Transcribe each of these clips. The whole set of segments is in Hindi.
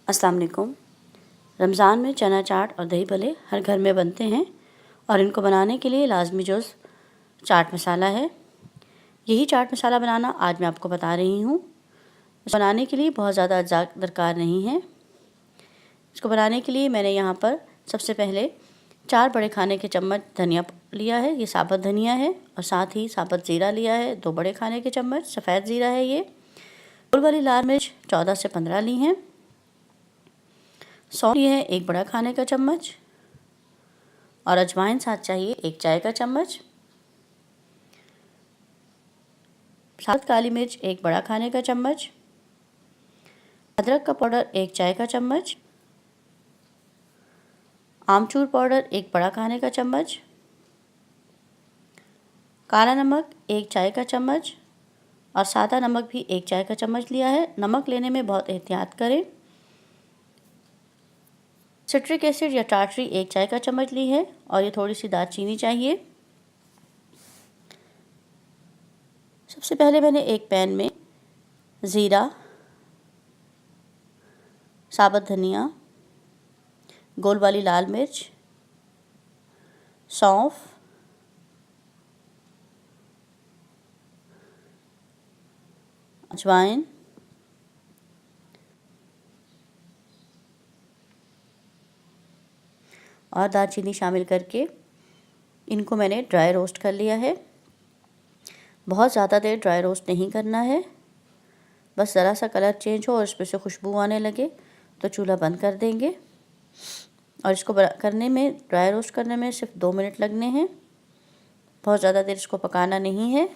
अस्सलाम वालेकुम। रमज़ान में चना चाट और दही भल्ले हर घर में बनते हैं और इनको बनाने के लिए लाजमी जुज़ चाट मसाला है। यही चाट मसाला बनाना आज मैं आपको बता रही हूँ। इसको बनाने के लिए बहुत ज़्यादा अज्जा दरकार नहीं है। इसको बनाने के लिए मैंने यहाँ पर सबसे पहले 4 बड़े खाने के चम्मच धनिया लिया है, ये साबुत धनिया है, और साथ ही साबुत ज़ीरा लिया है 2 बड़े खाने के चम्मच, सफ़ेद ज़ीरा है ये। गोल वाली लाल मिर्च 14 से 15 ली हैं। सौंफ है 1 बड़ा खाने का चम्मच, और अजवाइन साथ चाहिए 1 चाय का चम्मच। साथ काली मिर्च 1 बड़ा खाने का चम्मच, अदरक का पाउडर 1 चाय का चम्मच, आमचूर पाउडर 1 बड़ा खाने का चम्मच, काला नमक 1 चाय का चम्मच, और सादा नमक भी 1 चाय का चम्मच लिया है। नमक लेने में बहुत एहतियात करें। सिट्रिक एसिड या टाटरी 1 चाय का चम्मच ली है, और ये थोड़ी सी दालचीनी चाहिए। सबसे पहले मैंने एक पैन में ज़ीरा, साबुत धनिया, गोल वाली लाल मिर्च, सौंफ, अजवाइन, और दालचीनी शामिल करके इनको मैंने ड्राई रोस्ट कर लिया है। बहुत ज़्यादा देर ड्राई रोस्ट नहीं करना है, बस ज़रा सा कलर चेंज हो और इसमें से खुशबू आने लगे तो चूल्हा बंद कर देंगे। और इसको करने में, ड्राई रोस्ट करने में सिर्फ 2 मिनट लगने हैं, बहुत ज़्यादा देर इसको पकाना नहीं है।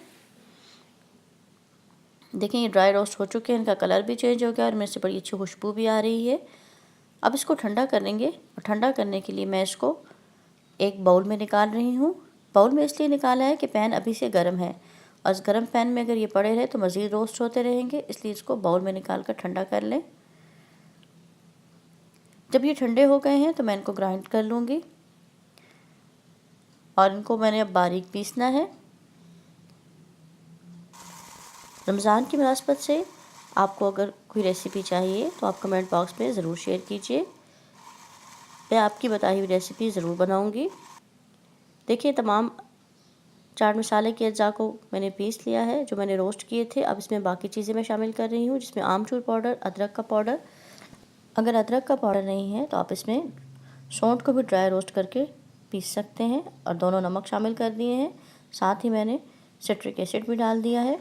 देखें ये ड्राई रोस्ट हो चुके हैं, इनका कलर भी चेंज हो गया और मेरे से बड़ी अच्छी खुशबू भी आ रही है। अब इसको ठंडा करेंगे, और ठंडा करने के लिए मैं इसको एक बाउल में निकाल रही हूँ। बाउल में इसलिए निकाला है कि पैन अभी से गर्म है, और इस गर्म पैन में अगर ये पड़े रहे तो मज़ीद रोस्ट होते रहेंगे, इसलिए इसको बाउल में निकाल कर ठंडा कर लें। जब ये ठंडे हो गए हैं तो मैं इनको ग्राइंड कर लूँगी, और इनको मैंने अब बारीक पीसना है। रमज़ान की मुनासबत से आपको अगर कोई रेसिपी चाहिए तो आप कमेंट बॉक्स में ज़रूर शेयर कीजिए, मैं आपकी बताई हुई रेसिपी ज़रूर बनाऊंगी। देखिए तमाम चाट मसाले के अज्जा को मैंने पीस लिया है जो मैंने रोस्ट किए थे। अब इसमें बाकी चीज़ें मैं शामिल कर रही हूँ, जिसमें आमचूर पाउडर, अदरक का पाउडर। अगर अदरक का पाउडर नहीं है तो आप इसमें सौंठ को भी ड्राई रोस्ट करके पीस सकते हैं, और दोनों नमक शामिल कर दिए हैं। साथ ही मैंने सिट्रिक एसिड भी डाल दिया है,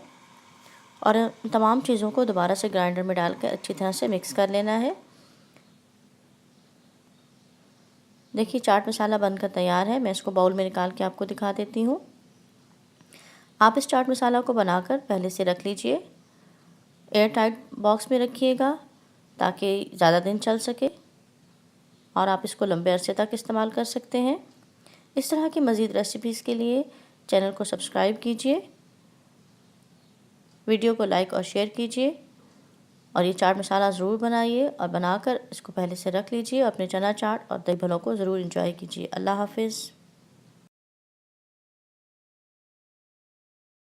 और तमाम चीज़ों को दोबारा से ग्राइंडर में डाल कर अच्छी तरह से मिक्स कर लेना है। देखिए चाट मसाला बनकर तैयार है। मैं इसको बाउल में निकाल के आपको दिखा देती हूँ। आप इस चाट मसाला को बनाकर पहले से रख लीजिए, एयर टाइट बॉक्स में रखिएगा ताकि ज़्यादा दिन चल सके, और आप इसको लंबे अरसे तक इस्तेमाल कर सकते हैं। इस तरह की मज़ीद रेसिपीज़ के लिए चैनल को सब्सक्राइब कीजिए, वीडियो को लाइक और शेयर कीजिए, और ये चाट मसाला ज़रूर बनाइए, और बनाकर इसको पहले से रख लीजिए। अपने चना चाट और दही भल्लों को ज़रूर एंजॉय कीजिए। अल्लाह हाफिज़।